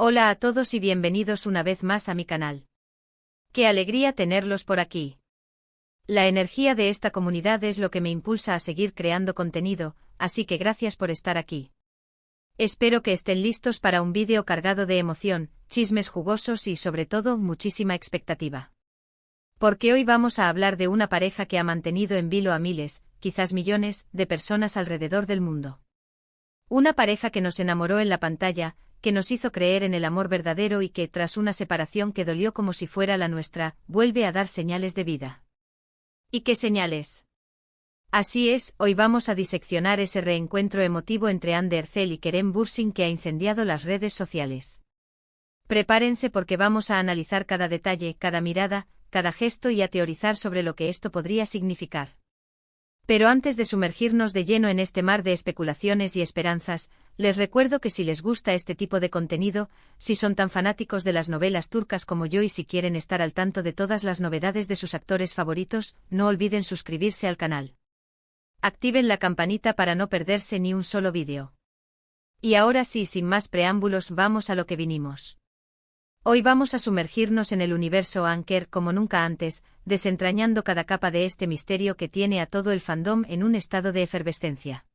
Hola a todos y bienvenidos una vez más a mi canal. ¡Qué alegría tenerlos por aquí! La energía de esta comunidad es lo que me impulsa a seguir creando contenido, así que gracias por estar aquí. Espero que estén listos para un vídeo cargado de emoción, chismes jugosos y sobre todo muchísima expectativa. Porque hoy vamos a hablar de una pareja que ha mantenido en vilo a miles, quizás millones, de personas alrededor del mundo. Una pareja que nos enamoró en la pantalla, que nos hizo creer en el amor verdadero y que, tras una separación que dolió como si fuera la nuestra, vuelve a dar señales de vida. ¿Y qué señales? Así es, hoy vamos a diseccionar ese reencuentro emotivo entre Anne Derzel y Kerem Bürsin que ha incendiado las redes sociales. Prepárense porque vamos a analizar cada detalle, cada mirada, cada gesto y a teorizar sobre lo que esto podría significar. Pero antes de sumergirnos de lleno en este mar de especulaciones y esperanzas, les recuerdo que si les gusta este tipo de contenido, si son tan fanáticos de las novelas turcas como yo y si quieren estar al tanto de todas las novedades de sus actores favoritos, no olviden suscribirse al canal. Activen la campanita para no perderse ni un solo vídeo. Y ahora sí, sin más preámbulos, vamos a lo que vinimos. Hoy vamos a sumergirnos en el universo Anker como nunca antes, desentrañando cada capa de este misterio que tiene a todo el fandom en un estado de efervescencia.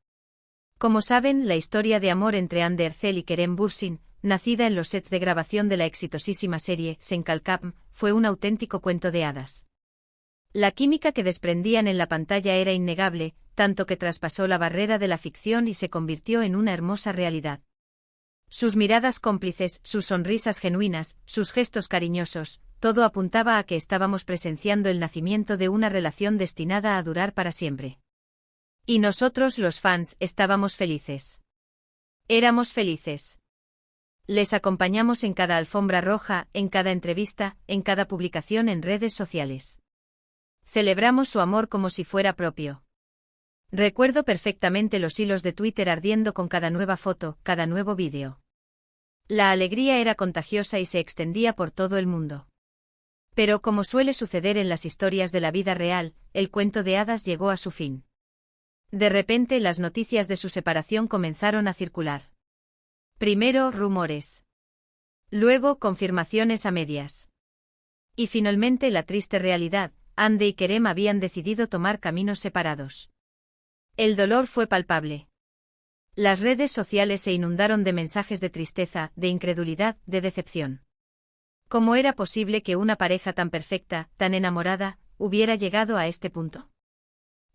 Como saben, la historia de amor entre Anne Derzel y Kerem Bürsin, nacida en los sets de grabación de la exitosísima serie Senkalkam, fue un auténtico cuento de hadas. La química que desprendían en la pantalla era innegable, tanto que traspasó la barrera de la ficción y se convirtió en una hermosa realidad. Sus miradas cómplices, sus sonrisas genuinas, sus gestos cariñosos, todo apuntaba a que estábamos presenciando el nacimiento de una relación destinada a durar para siempre. Y nosotros, los fans, estábamos felices. Éramos felices. Les acompañamos en cada alfombra roja, en cada entrevista, en cada publicación en redes sociales. Celebramos su amor como si fuera propio. Recuerdo perfectamente los hilos de Twitter ardiendo con cada nueva foto, cada nuevo vídeo. La alegría era contagiosa y se extendía por todo el mundo. Pero como suele suceder en las historias de la vida real, el cuento de hadas llegó a su fin. De repente las noticias de su separación comenzaron a circular. Primero, rumores. Luego, confirmaciones a medias. Y finalmente la triste realidad, Anne y Kerem habían decidido tomar caminos separados. El dolor fue palpable. Las redes sociales se inundaron de mensajes de tristeza, de incredulidad, de decepción. ¿Cómo era posible que una pareja tan perfecta, tan enamorada, hubiera llegado a este punto?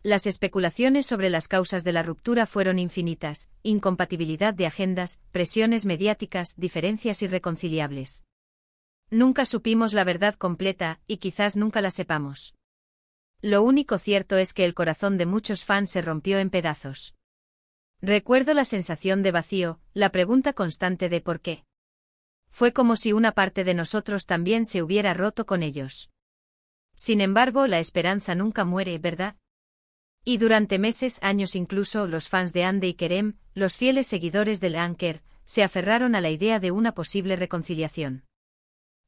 Las especulaciones sobre las causas de la ruptura fueron infinitas: incompatibilidad de agendas, presiones mediáticas, diferencias irreconciliables. Nunca supimos la verdad completa, y quizás nunca la sepamos. Lo único cierto es que el corazón de muchos fans se rompió en pedazos. Recuerdo la sensación de vacío, la pregunta constante de ¿por qué? Fue como si una parte de nosotros también se hubiera roto con ellos. Sin embargo, la esperanza nunca muere, ¿verdad? Y durante meses, años incluso, los fans de Anne y Kerem, los fieles seguidores del Anker, se aferraron a la idea de una posible reconciliación.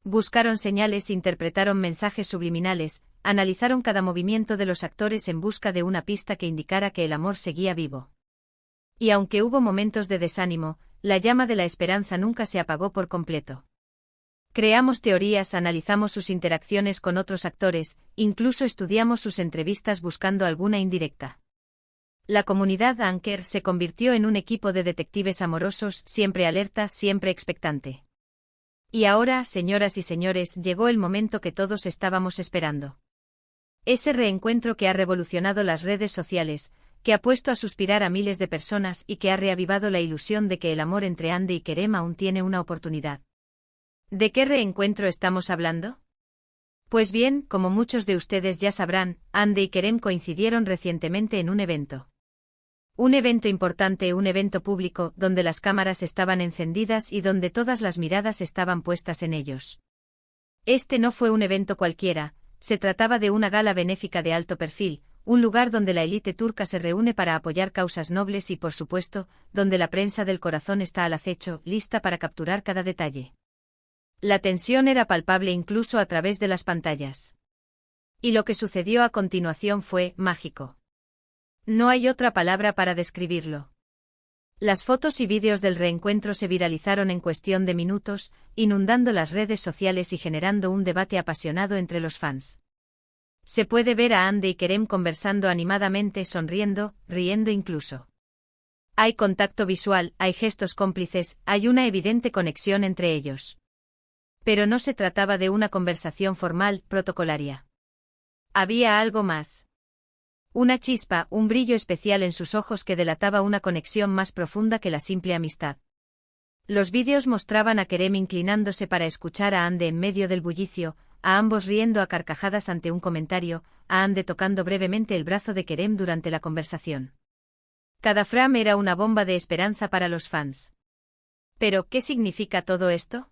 Buscaron señales, interpretaron mensajes subliminales, analizaron cada movimiento de los actores en busca de una pista que indicara que el amor seguía vivo. Y aunque hubo momentos de desánimo, la llama de la esperanza nunca se apagó por completo. Creamos teorías, analizamos sus interacciones con otros actores, incluso estudiamos sus entrevistas buscando alguna indirecta. La comunidad Anker se convirtió en un equipo de detectives amorosos, siempre alerta, siempre expectante. Y ahora, señoras y señores, llegó el momento que todos estábamos esperando. Ese reencuentro que ha revolucionado las redes sociales, que ha puesto a suspirar a miles de personas y que ha reavivado la ilusión de que el amor entre Anne y Kerem aún tiene una oportunidad. ¿De qué reencuentro estamos hablando? Pues bien, como muchos de ustedes ya sabrán, Anne y Kerem coincidieron recientemente en un evento. Un evento importante, un evento público, donde las cámaras estaban encendidas y donde todas las miradas estaban puestas en ellos. Este no fue un evento cualquiera, se trataba de una gala benéfica de alto perfil, un lugar donde la élite turca se reúne para apoyar causas nobles y, por supuesto, donde la prensa del corazón está al acecho, lista para capturar cada detalle. La tensión era palpable incluso a través de las pantallas. Y lo que sucedió a continuación fue mágico. No hay otra palabra para describirlo. Las fotos y vídeos del reencuentro se viralizaron en cuestión de minutos, inundando las redes sociales y generando un debate apasionado entre los fans. Se puede ver a Hande y Kerem conversando animadamente, sonriendo, riendo incluso. Hay contacto visual, hay gestos cómplices, hay una evidente conexión entre ellos. Pero no se trataba de una conversación formal, protocolaria. Había algo más. Una chispa, un brillo especial en sus ojos que delataba una conexión más profunda que la simple amistad. Los vídeos mostraban a Kerem inclinándose para escuchar a Hande en medio del bullicio, a ambos riendo a carcajadas ante un comentario, a Hande tocando brevemente el brazo de Kerem durante la conversación. Cada frame era una bomba de esperanza para los fans. ¿Pero qué significa todo esto?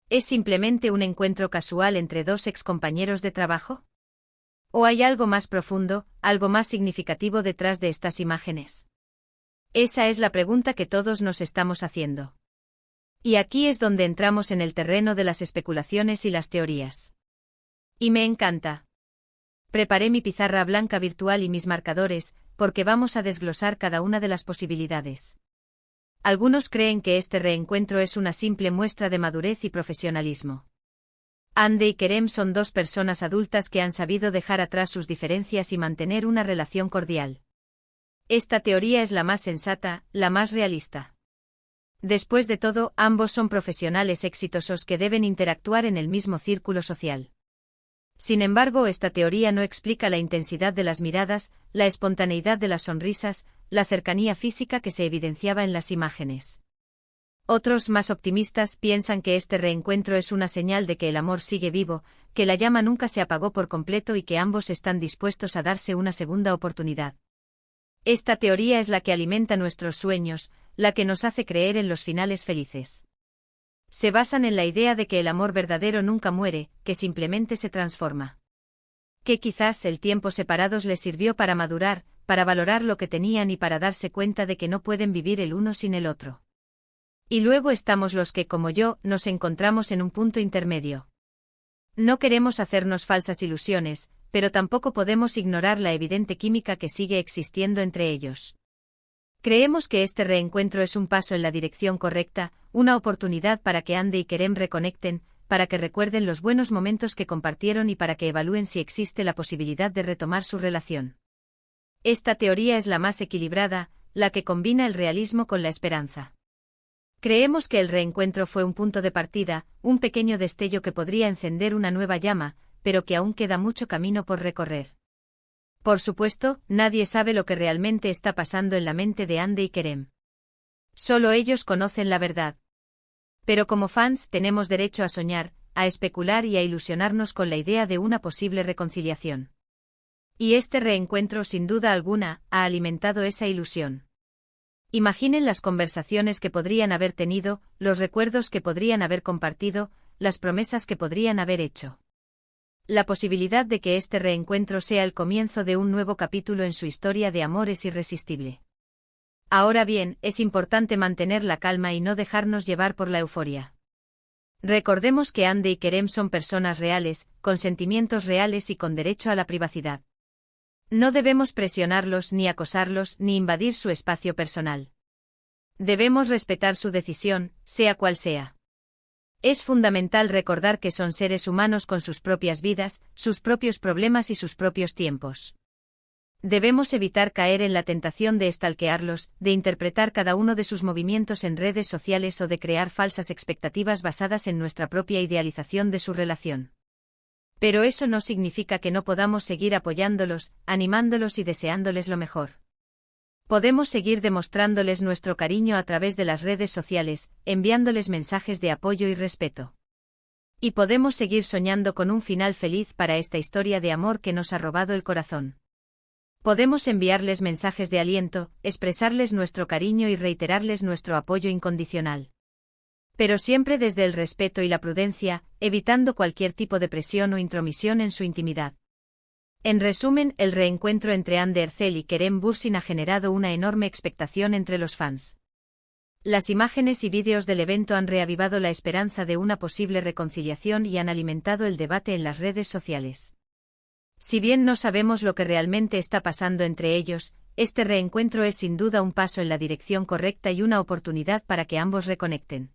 ¿Es simplemente un encuentro casual entre dos excompañeros de trabajo? ¿O hay algo más profundo, algo más significativo detrás de estas imágenes? Esa es la pregunta que todos nos estamos haciendo. Y aquí es donde entramos en el terreno de las especulaciones y las teorías. Y me encanta. Preparé mi pizarra blanca virtual y mis marcadores, porque vamos a desglosar cada una de las posibilidades. Algunos creen que este reencuentro es una simple muestra de madurez y profesionalismo. Hande y Kerem son dos personas adultas que han sabido dejar atrás sus diferencias y mantener una relación cordial. Esta teoría es la más sensata, la más realista. Después de todo, ambos son profesionales exitosos que deben interactuar en el mismo círculo social. Sin embargo, esta teoría no explica la intensidad de las miradas, la espontaneidad de las sonrisas, la cercanía física que se evidenciaba en las imágenes. Otros, más optimistas, piensan que este reencuentro es una señal de que el amor sigue vivo, que la llama nunca se apagó por completo y que ambos están dispuestos a darse una segunda oportunidad. Esta teoría es la que alimenta nuestros sueños, la que nos hace creer en los finales felices. Se basan en la idea de que el amor verdadero nunca muere, que simplemente se transforma. Que quizás el tiempo separados les sirvió para madurar, para valorar lo que tenían y para darse cuenta de que no pueden vivir el uno sin el otro. Y luego estamos los que, como yo, nos encontramos en un punto intermedio. No queremos hacernos falsas ilusiones, pero tampoco podemos ignorar la evidente química que sigue existiendo entre ellos. Creemos que este reencuentro es un paso en la dirección correcta, una oportunidad para que Hande y Kerem reconecten, para que recuerden los buenos momentos que compartieron y para que evalúen si existe la posibilidad de retomar su relación. Esta teoría es la más equilibrada, la que combina el realismo con la esperanza. Creemos que el reencuentro fue un punto de partida, un pequeño destello que podría encender una nueva llama, pero que aún queda mucho camino por recorrer. Por supuesto, nadie sabe lo que realmente está pasando en la mente de Hande y Kerem. Solo ellos conocen la verdad. Pero como fans tenemos derecho a soñar, a especular y a ilusionarnos con la idea de una posible reconciliación. Y este reencuentro, sin duda alguna, ha alimentado esa ilusión. Imaginen las conversaciones que podrían haber tenido, los recuerdos que podrían haber compartido, las promesas que podrían haber hecho. La posibilidad de que este reencuentro sea el comienzo de un nuevo capítulo en su historia de amor es irresistible. Ahora bien, es importante mantener la calma y no dejarnos llevar por la euforia. Recordemos que Hande y Kerem son personas reales, con sentimientos reales y con derecho a la privacidad. No debemos presionarlos ni acosarlos ni invadir su espacio personal. Debemos respetar su decisión, sea cual sea. Es fundamental recordar que son seres humanos con sus propias vidas, sus propios problemas y sus propios tiempos. Debemos evitar caer en la tentación de stalkearlos, de interpretar cada uno de sus movimientos en redes sociales o de crear falsas expectativas basadas en nuestra propia idealización de su relación. Pero eso no significa que no podamos seguir apoyándolos, animándolos y deseándoles lo mejor. Podemos seguir demostrándoles nuestro cariño a través de las redes sociales, enviándoles mensajes de apoyo y respeto. Y podemos seguir soñando con un final feliz para esta historia de amor que nos ha robado el corazón. Podemos enviarles mensajes de aliento, expresarles nuestro cariño y reiterarles nuestro apoyo incondicional. Pero siempre desde el respeto y la prudencia, evitando cualquier tipo de presión o intromisión en su intimidad. En resumen, el reencuentro entre Hande Erçel y Kerem Bürsin ha generado una enorme expectación entre los fans. Las imágenes y vídeos del evento han reavivado la esperanza de una posible reconciliación y han alimentado el debate en las redes sociales. Si bien no sabemos lo que realmente está pasando entre ellos, Este reencuentro es sin duda un paso en la dirección correcta y una oportunidad para que ambos reconecten.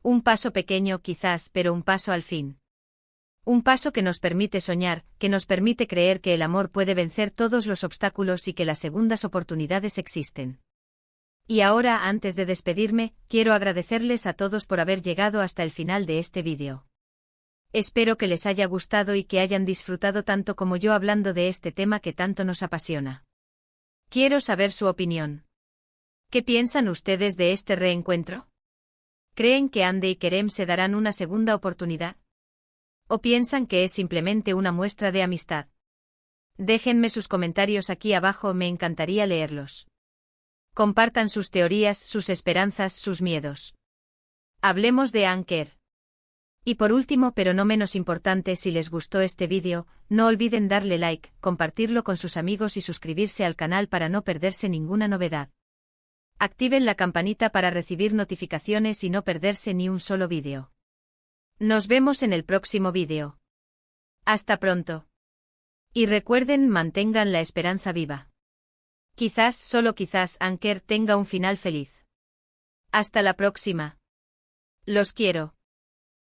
Un paso pequeño quizás, pero un paso al fin. Un paso que nos permite soñar, que nos permite creer que el amor puede vencer todos los obstáculos y que las segundas oportunidades existen. Y ahora, antes de despedirme, quiero agradecerles a todos por haber llegado hasta el final de este vídeo. Espero que les haya gustado y que hayan disfrutado tanto como yo hablando de este tema que tanto nos apasiona. Quiero saber su opinión. ¿Qué piensan ustedes de este reencuentro? ¿Creen que Ande y Kerem se darán una segunda oportunidad? ¿O piensan que es simplemente una muestra de amistad? Déjenme sus comentarios aquí abajo, me encantaría leerlos. Compartan sus teorías, sus esperanzas, sus miedos. Hablemos de Anker. Y por último, pero no menos importante, si les gustó este vídeo, no olviden darle like, compartirlo con sus amigos y suscribirse al canal para no perderse ninguna novedad. Activen la campanita para recibir notificaciones y no perderse ni un solo vídeo. Nos vemos en el próximo vídeo. Hasta pronto. Y recuerden, mantengan la esperanza viva. Quizás, solo quizás, Anker tenga un final feliz. Hasta la próxima. Los quiero.